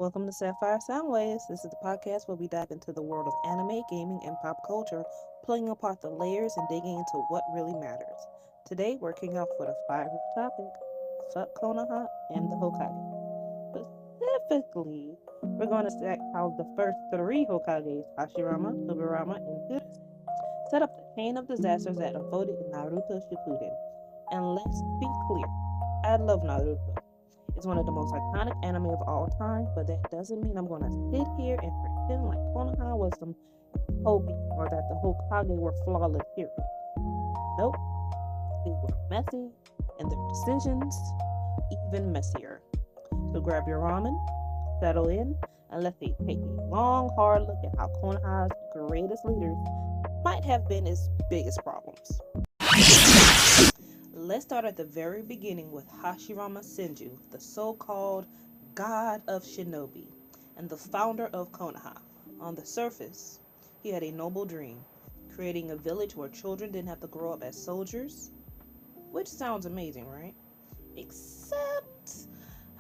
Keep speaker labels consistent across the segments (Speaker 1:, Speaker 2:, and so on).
Speaker 1: Welcome to Sapphire Soundwaves. This is the podcast where we dive into the world of anime, gaming, and pop culture, pulling apart the layers and digging into what really matters. Today, we're kicking off with a fire topic: fuck Konoha and the Hokage. Specifically, we're going to stack how the first three Hokages, Hashirama, Tobirama, and Hiruzen, set up the chain of disasters that unfolded in Naruto Shippuden. And let's be clear, I love Naruto. It's one of the most iconic anime of all time, but that doesn't mean I'm gonna sit here and pretend like Konoha was some Hobi or that the Hokage were flawless heroes. Nope, they were messy, and their decisions even messier. So grab your ramen, settle in, and let's take a long, hard look at how Konoha's greatest leaders might have been his biggest problems. Let's start at the very beginning with Hashirama Senju, the so-called god of shinobi and the founder of Konoha. On the surface, he had a noble dream, creating a village where children didn't have to grow up as soldiers, which sounds amazing, right? Except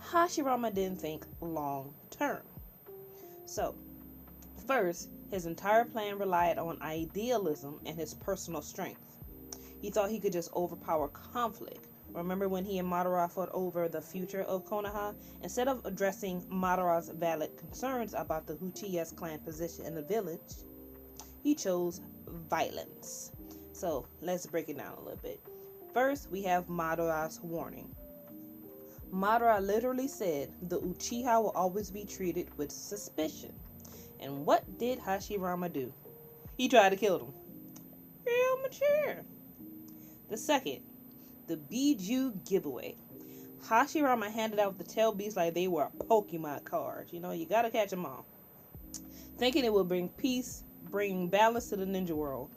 Speaker 1: Hashirama didn't think long term. So, first, his entire plan relied on idealism and his personal strength. He thought he could just overpower conflict. Remember when he and Madara fought over the future of Konoha? Instead of addressing Madara's valid concerns about the Uchiha's clan position in the village, he chose violence. So let's break it down a little bit. First, we have Madara's warning. Madara literally said the Uchiha will always be treated with suspicion. And what did Hashirama do? He tried to kill them. Real mature. The second, the Biju giveaway. Hashirama handed out the tail beasts like they were Pokemon cards. You know, you gotta catch them all. Thinking it would bring peace, bring balance to the ninja world.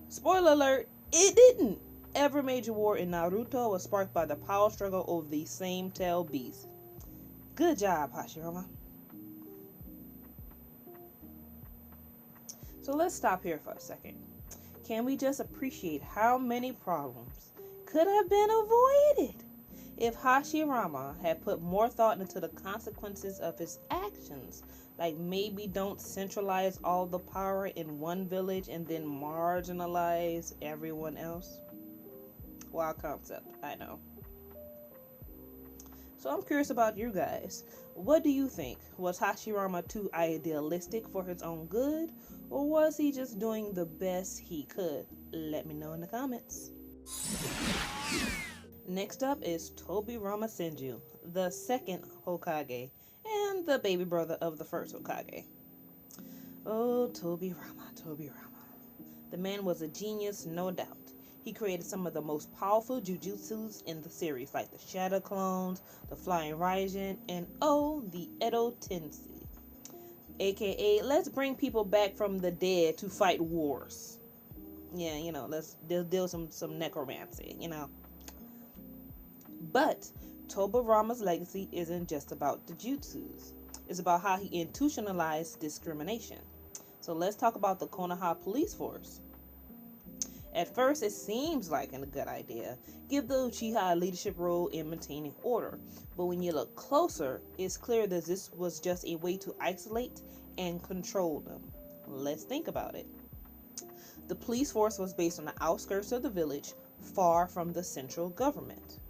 Speaker 1: Spoiler alert, it didn't. Every major war in Naruto was sparked by the power struggle over these same tail beasts. Good job, Hashirama. So let's stop here for a second. Can we just appreciate how many problems could have been avoided if Hashirama had put more thought into the consequences of his actions? Like maybe don't centralize all the power in one village and then marginalize everyone else. Wild concept, I know. So I'm curious about you guys. What do you think? Was Hashirama too idealistic for his own good? Or was he just doing the best he could? Let me know in the comments. Next up is Tobirama Senju, the second Hokage, and the baby brother of the first Hokage. Oh, Tobirama. The man was a genius, no doubt. He created some of the most powerful jujutsus in the series, like the Shadow Clones, the Flying Raijin, and the Edo Tensei. AKA, let's bring people back from the dead to fight wars. Yeah, let's deal some necromancy, But Tobirama's legacy isn't just about the jutsus. It's about how he institutionalized discrimination. So let's talk about the Konoha police force. At first, it seems like a good idea. Give the Uchiha a leadership role in maintaining order. But when you look closer, it's clear that this was just a way to isolate and control them. Let's think about it. The police force was based on the outskirts of the village, far from the central government.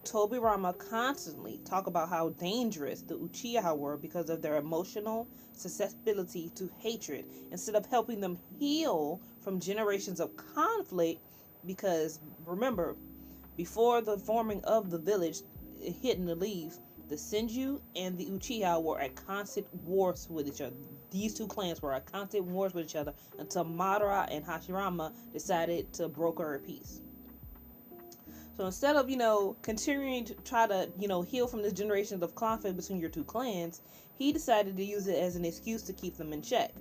Speaker 1: Tobirama constantly talked about how dangerous the Uchiha were because of their emotional susceptibility to hatred, instead of helping them heal from generations of conflict. Because remember, before the forming of the village, hitting the leaves, the Senju and the Uchiha were at constant wars with each other. These two clans were at constant wars with each other until Madara and Hashirama decided to broker a peace. So instead of, continuing to try to, heal from this generation of conflict between your two clans, he decided to use it as an excuse to keep them in check.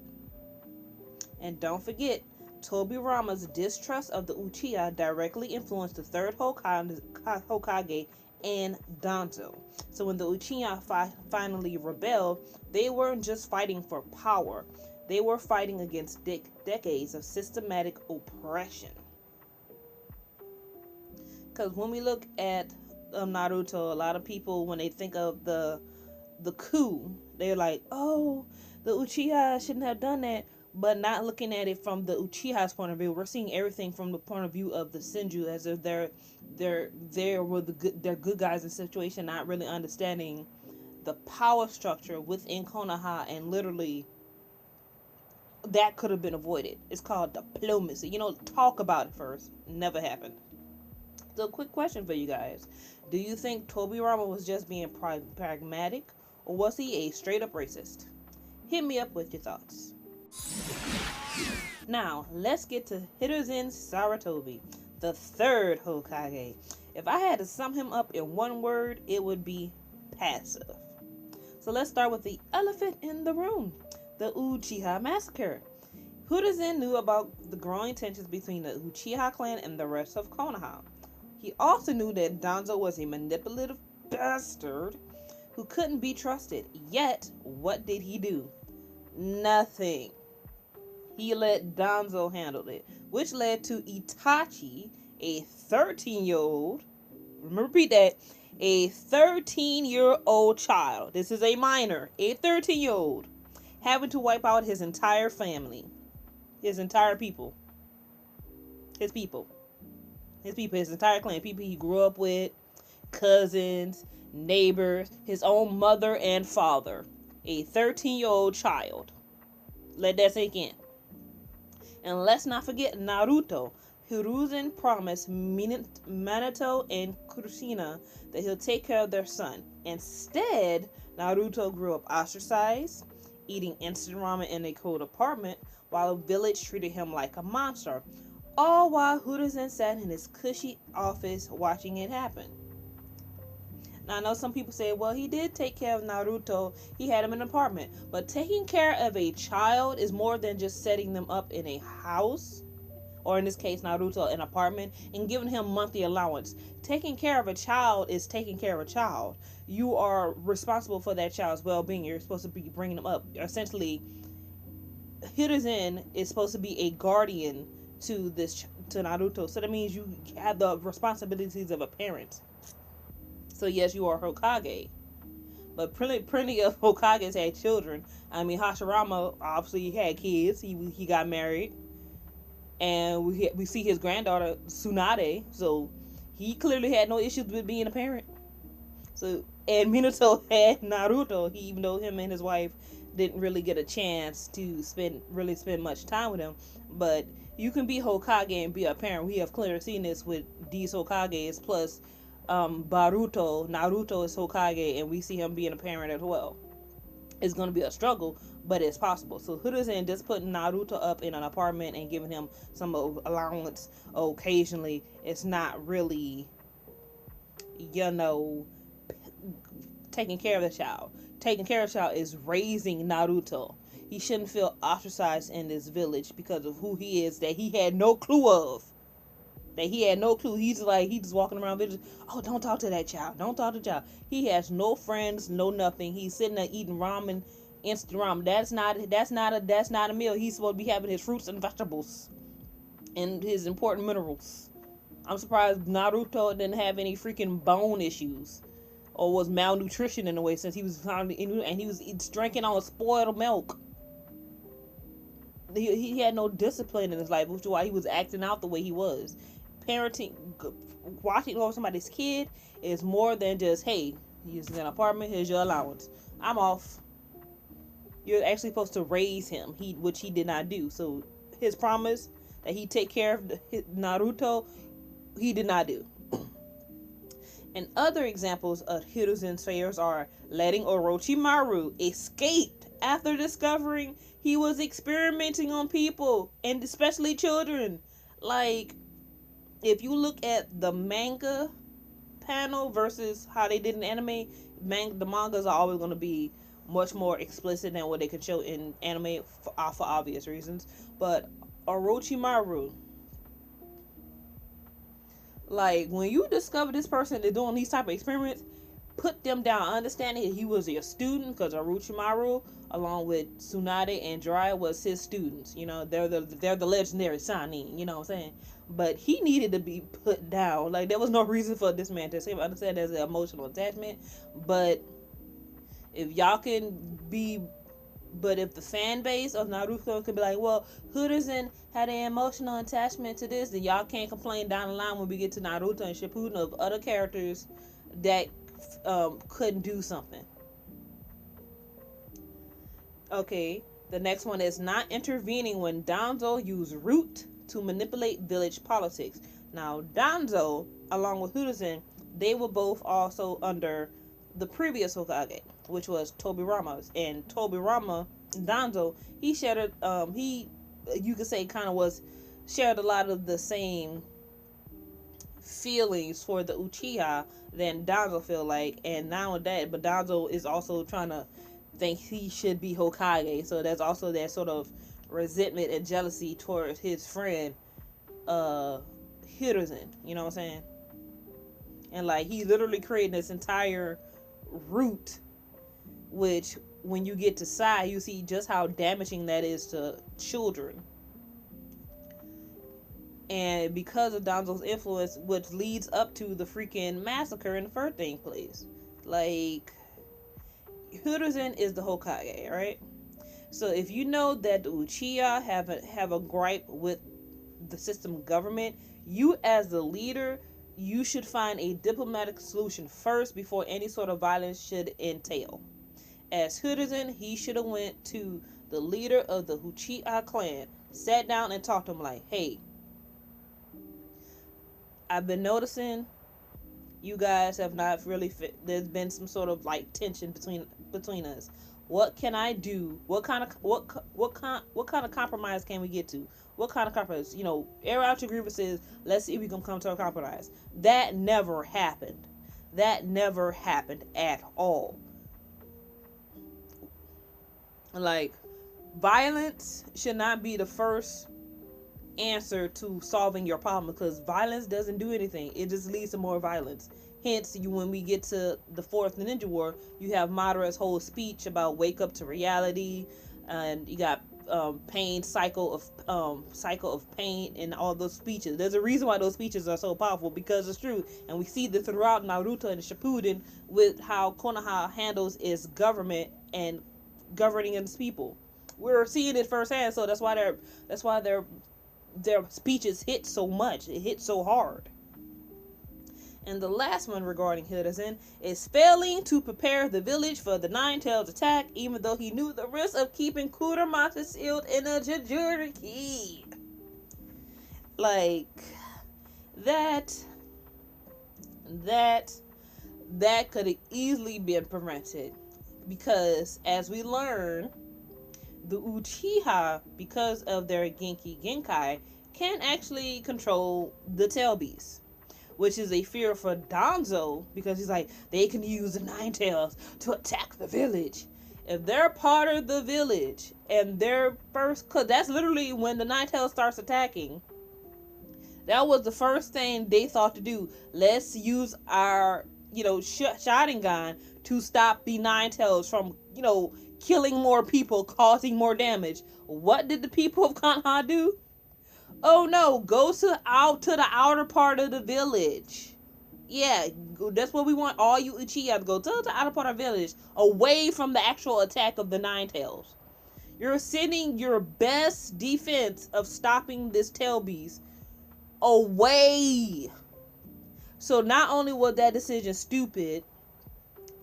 Speaker 1: And don't forget, Tobirama's distrust of the Uchiha directly influenced the third Hokage and Danzo. So when the Uchiha finally rebelled, they weren't just fighting for power. They were fighting against decades of systematic oppression. Because when we look at Naruto, a lot of people, when they think of the the coup. They're like, oh, the Uchiha shouldn't have done that, but not looking at it from the Uchiha's point of view. We're seeing everything from the point of view of the Senju, as if they're were they're good guys in the situation, not really understanding the power structure within Konoha, and literally that could have been avoided. It's called diplomacy. Talk about it first. Never happened. So, quick question for you guys. Do you think Tobirama was just being pragmatic, or was he a straight up racist? Hit me up with your thoughts. Now, let's get to Hiruzen Sarutobi, the third Hokage. If I had to sum him up in one word, it would be passive. So let's start with the elephant in the room, the Uchiha massacre. Hiruzen knew about the growing tensions between the Uchiha clan and the rest of Konoha. He also knew that Danzo was a manipulative bastard who couldn't be trusted. Yet, what did he do? Nothing. He let Danzo handle it, which led to Itachi, a 13-year-old, repeat that, a 13-year-old child, this is a minor, a 13-year-old, having to wipe out his entire family, his entire people, his entire clan, people he grew up with, cousins, neighbors, his own mother and father, a 13-year-old child. Let that sink in. And let's not forget Naruto. Hiruzen promised Minato and Kushina that he'll take care of their son. Instead, Naruto grew up ostracized, eating instant ramen in a cold apartment, while a village treated him like a monster. All while Hiruzen sat in his cushy office watching it happen. Now, I know some people say, well, he did take care of Naruto. He had him in an apartment. But taking care of a child is more than just setting them up in a house, or in this case, Naruto, an apartment, and giving him monthly allowance. Taking care of a child is taking care of a child. You are responsible for that child's well-being. You're supposed to be bringing them up. Essentially, Hiruzen is supposed to be a guardian to Naruto. So that means you have the responsibilities of a parent. So yes, you are Hokage, but plenty of Hokages had children. I mean, Hashirama obviously had kids. He got married, and we see his granddaughter Tsunade. So he clearly had no issues with being a parent. So, and Minato had Naruto. Even though him and his wife didn't really get a chance to spend much time with him, but you can be Hokage and be a parent. We have clearly seen this with these Hokages, plus Naruto is Hokage, and we see him being a parent as well. It's going to be a struggle, but it's possible. So Hiruzen just putting Naruto up in an apartment and giving him some allowance occasionally, it's not really, taking care of the child. Taking care of the child is raising Naruto. He shouldn't feel ostracized in this village because of who he is that he had no clue of. He's just walking around village. Oh, don't talk to that child. Don't talk to the child. He has no friends, no nothing. He's sitting there eating ramen, instant ramen. That's not a meal. He's supposed to be having his fruits and vegetables and his important minerals. I'm surprised Naruto didn't have any freaking bone issues or was malnutrition in a way, since he was found and he was drinking on spoiled milk. He had no discipline in his life, which is why he was acting out the way he was. Parenting, watching over somebody's kid is more than just, hey, he's in an apartment, here's your allowance, I'm off. You're actually supposed to raise him, which he did not do. So his promise that he'd take care of Naruto, he did not do. And other examples of Hiruzen's failures are letting Orochimaru escape after discovering he was experimenting on people, and especially children. Like, if you look at the manga panel versus how they did in anime, the mangas are always going to be much more explicit than what they could show in anime for obvious reasons. But Orochimaru, like, when you discover this person is doing these type of experiments, put them down. Understanding he was a student, because Orochimaru, along with Tsunade and Jiraiya, was his students. They're the legendary Sannin. You know what I'm saying? But he needed to be put down. Like, there was no reason for this man to escape. I understand there's an emotional attachment, but If y'all can be, but if the fan base of Naruto can be like, well, Hiruzen had an emotional attachment to this, then y'all can't complain down the line when we get to Naruto and Shippuden of other characters that couldn't do something. Okay, the next one is not intervening when Danzo used root to manipulate village politics. Now, Danzo, along with Hiruzen, they were both also under the previous Hokage, which was Tobirama's. And Tobirama, Danzo, he shared, you could say, kind of shared a lot of the same feelings for the Uchiha than Danzo feel like. And not only that, but Danzo is also trying to think he should be Hokage. So there's also that sort of resentment and jealousy towards his friend, Hiruzen. You know what I'm saying? And like, he literally created this entire route, which when you get to Sai, you see just how damaging that is to children. And because of Danzo's influence, which leads up to the freaking massacre in the first thing place. Like, Hiruzen is the Hokage, right? So if you know that the Uchiha have a gripe with the system government, you as the leader, you should find a diplomatic solution first before any sort of violence should entail. As Hiruzen, he should have went to the leader of the Uchiha clan, sat down and talked to him like, hey, I've been noticing you guys have not really there's been some sort of like tension between us. What can I do? What kind of compromise can we get to? What kind of compromise? You know, air out your grievances. Let's see if we can come to a compromise. That never happened. That never happened at all. Like, violence should not be the first answer to solving your problem, because violence doesn't do anything. It just leads to more violence. Hence, when we get to the fourth Ninja War, you have Madara's whole speech about wake up to reality, and you got Pain's cycle of pain and all those speeches. There's a reason why those speeches are so powerful, because it's true, and we see this throughout Naruto and Shippuden with how Konoha handles its government and governing its people. We're seeing it firsthand, so that's why their speeches hit so much. It hit so hard. And the last one regarding Hiruzen is failing to prepare the village for the Nine-Tails attack, even though he knew the risk of keeping Kuramato sealed in a Jinchuriki. Like, that could have easily been prevented, because as we learn, the Uchiha, because of their Genki Genkai, can actually control the Tail Beast, which is a fear for Danzo, because he's like, they can use the Nine-Tails to attack the village. If they're part of the village and they're first, because that's literally when the Nine-Tails starts attacking, that was the first thing they thought to do. Let's use our, Sharingan to stop the Nine-Tails from, killing more people, causing more damage. What did the people of Konoha do? Oh no, go to the outer part of the village. Yeah, that's what we want all you Uchiha to go to the outer part of the village, away from the actual attack of the Nine-Tails. You're sending your best defense of stopping this tail beast away. So not only was that decision stupid,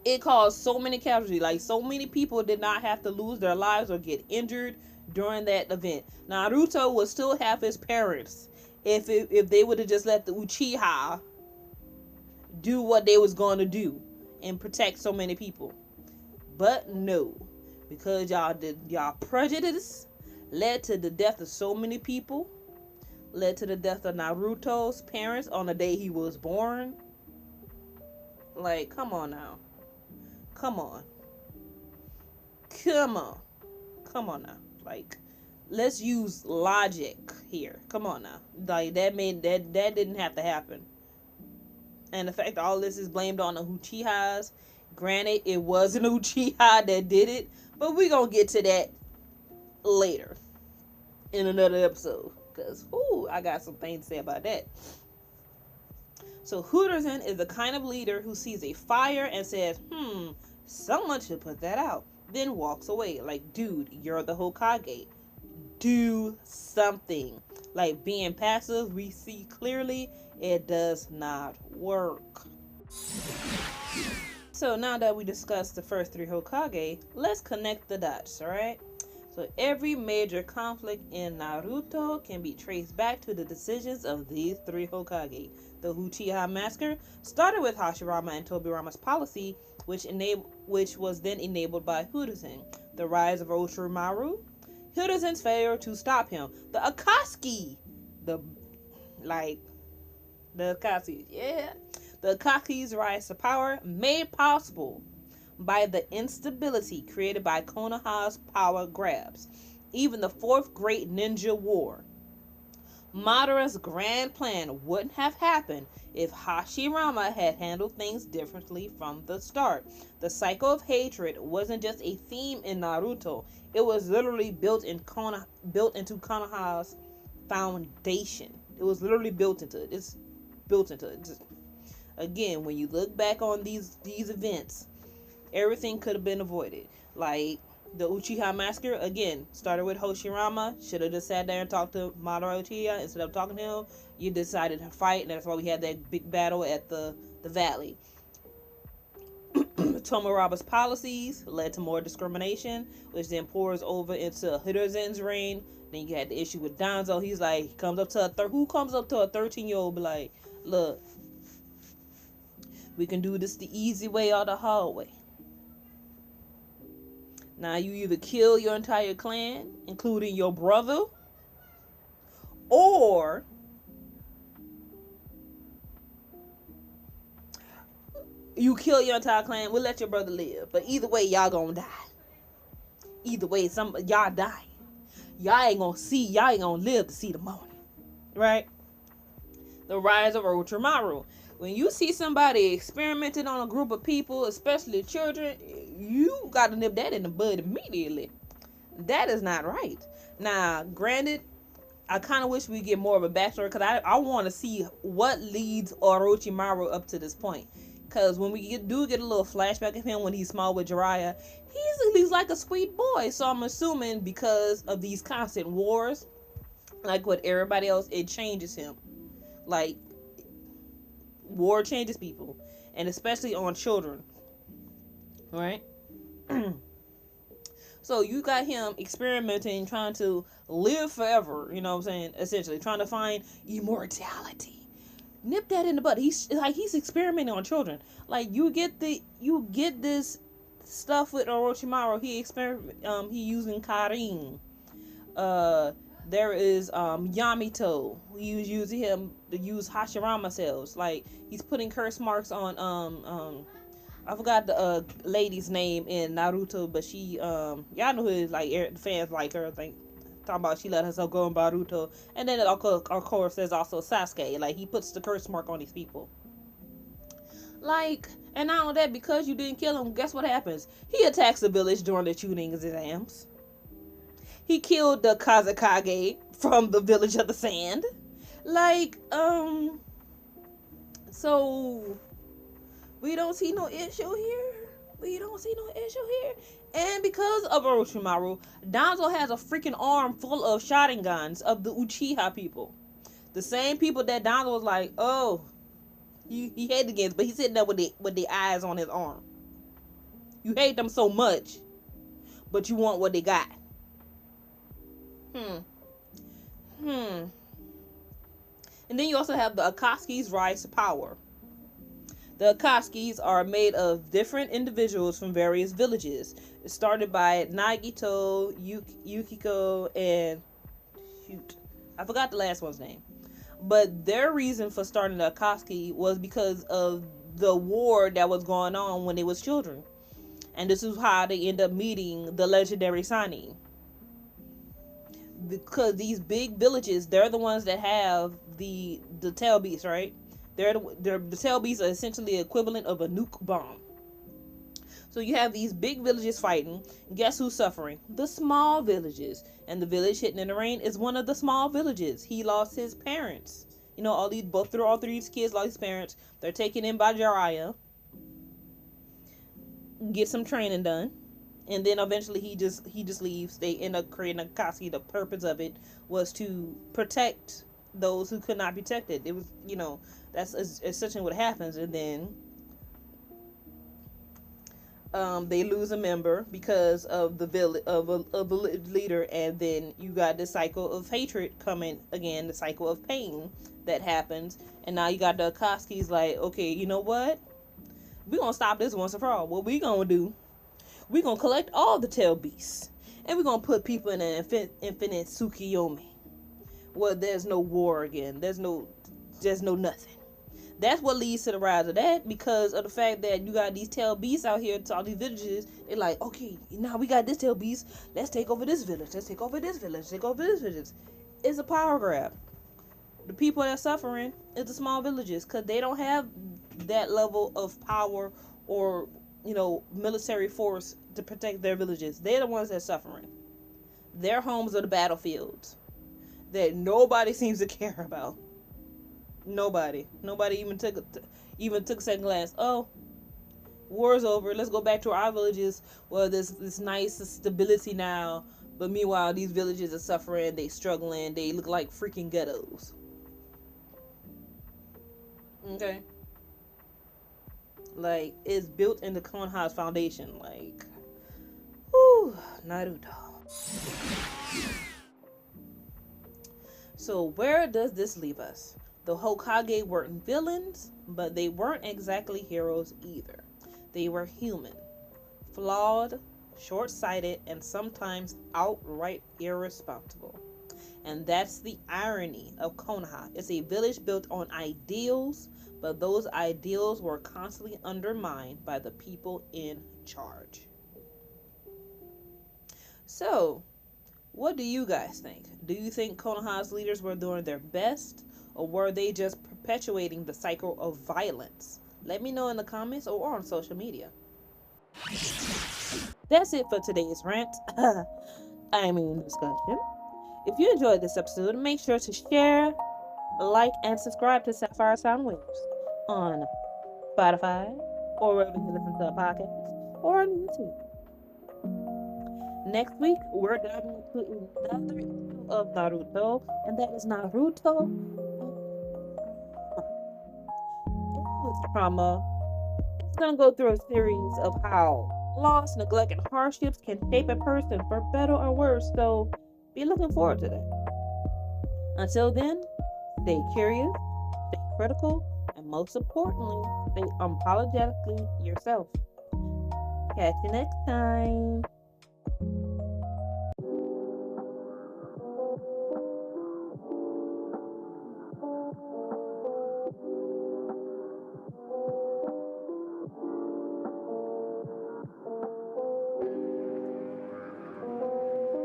Speaker 1: it caused so many casualties. Like, so many people did not have to lose their lives or get injured during that event. Naruto would still have his parents if they would have just let the Uchiha do what they was going to do and protect so many people. But no, because y'all prejudice led to the death of so many people, led to the death of Naruto's parents on the day he was born. Like, come on now. Come on now. Like, let's use logic here. Come on now. Like, that didn't have to happen. And the fact that all this is blamed on the Uchihas, granted, it wasn't Uchiha that did it, but we gonna get to that later in another episode, because I got some things to say about that. So Hiruzen is the kind of leader who sees a fire and says, Someone should put that out. Then walks away. Like, dude, you're the Hokage. Do something. Like, being passive, we see clearly it does not work. So now that we discussed the first three Hokage, let's connect the dots, alright? So every major conflict in Naruto can be traced back to the decisions of these three Hokage. The Uchiha Massacre started with Hashirama and Tobirama's policy, which was then enabled by Hiruzen. The rise of Orochimaru, Hiruzen's failure to stop him. The Akatsuki, the Akatsuki, yeah. The Akatsukis' rise to power made possible by the instability created by Konoha's power grabs. Even the Fourth Great Ninja War. Madara's grand plan wouldn't have happened if Hashirama had handled things differently from the start. The cycle of hatred wasn't just a theme in Naruto. It was literally built into Konoha's foundation. It was literally built into it. It's built into it. Again, when you look back on these events, everything could have been avoided. Like the Uchiha Massacre, again, started with Hashirama. Should have just sat there and talked to Madara Uchiha instead of talking to him. You decided to fight, and that's why we had that big battle at the valley. Tomuraba's policies led to more discrimination, which then pours over into Hiruzen's reign. Then you had the issue with Danzo. He's like, who comes up to a 13-year-old, be like, look, we can do this the easy way or the hard way. Now you either kill your entire clan, including your brother, or you kill your entire clan, we'll let your brother live. But either way, y'all gonna die. Either way, y'all die. Y'all ain't gonna live to see the morning. Right? The rise of Orochimaru. When you see somebody experimenting on a group of people, especially children, you got to nip that in the bud immediately. That is not right. Now, granted, I kind of wish we get more of a backstory, because I want to see what leads Orochimaru up to this point. Because when we do get a little flashback of him when he's small with Jiraiya, he's like a sweet boy. So I'm assuming because of these constant wars, like with everybody else, it changes him. Like, war changes people, and especially on children, right? So you got him experimenting, trying to live forever, you know what I'm saying, essentially trying to find immortality. Nip that in the bud. He's experimenting on children. Like, you get this stuff with Orochimaru. He using Karin. There is Yamato. He was using him to use Hashirama cells. Like, he's putting curse marks on I forgot the lady's name in Naruto, but she y'all know who is, like, the fans like her, I think. Talking about she let herself go in Naruto. And then of course there's also Sasuke. Like, he puts the curse mark on these people. Like, and not only that, because you didn't kill him, guess what happens? He attacks the village during the Chunin exams. He killed the Kazekage from the village of the sand. Like, so we don't see no issue here. And because of Orochimaru, Danzo has a freaking arm full of Sharingans of the Uchiha people. The same people that Danzo was like, oh, he hated against, but he's sitting there with the eyes on his arm. You hate them so much, but you want what they got. And then you also have the Akatsukis' rise to power. The Akatsukis are made of different individuals from various villages. It started by Nagito, Yukiko, and I forgot the last one's name. But their reason for starting the Akatsuki was because of the war that was going on when they was children. And this is how they end up meeting the legendary Sannin. Because these big villages, they're the ones that have the tail beasts, right? The tail beasts are essentially the equivalent of a nuke bomb. So you have these big villages fighting. Guess who's suffering? The small villages. And the village hidden in the rain is one of the small villages. He lost his parents. You know, all three of these kids lost his parents. They're taken in by Jiraiya. get some training done, and then eventually he just leaves. They end up creating Akatsuki. The purpose of it was to protect those who could not be protected. It was, that's essentially what happens. And then they lose a member because of the leader, and then you got the cycle of hatred coming again, the cycle of pain that happens, and now you got the Akatsuki's like, okay, you know what? We're gonna stop this once and for all. What we gonna do? We're gonna collect all the tail beasts, and we're gonna put people in an infinite Tsukiyomi, where there's no war again. There's no nothing. That's what leads to the rise of that, because of the fact that you got these tail beasts out here to all these villages. They're like, okay, now we got this tail beast. Let's take over this village. Let's take over this village. Take over this village. It's a power grab. The people that are suffering is the small villages, because they don't have that level of power or, military force to protect their villages. They're the ones that are suffering. Their homes are the battlefields that nobody seems to care about. Nobody even took a second glance. Oh, war's over. Let's go back to our villages. Well, there's this nice stability now, but meanwhile, these villages are suffering. They struggling. They look like freaking ghettos. Okay, like, it's built into Konoha's foundation. Like, whew, Naruto. So where does this leave us? The Hokage weren't villains, but they weren't exactly heroes either. They were human, flawed, short-sighted, and sometimes outright irresponsible. And that's the irony of Konoha. It's a village built on ideals, but those ideals were constantly undermined by the people in charge. So, what do you guys think? Do you think Konoha's leaders were doing their best, or were they just perpetuating the cycle of violence? Let me know in the comments or on social media. That's it for today's rant. Discussion. If you enjoyed this episode, make sure to share, like, and subscribe to Sapphire Soundwaves on Spotify, or wherever you listen to a podcast, or on YouTube. Next week, we're diving into another issue of Naruto, and that is Naruto with trauma. It's going to go through a series of how loss, neglect, and hardships can shape a person for better or worse, so be looking forward to that. Until then, stay curious, stay critical, and most importantly, stay unapologetically yourself. Catch you next time.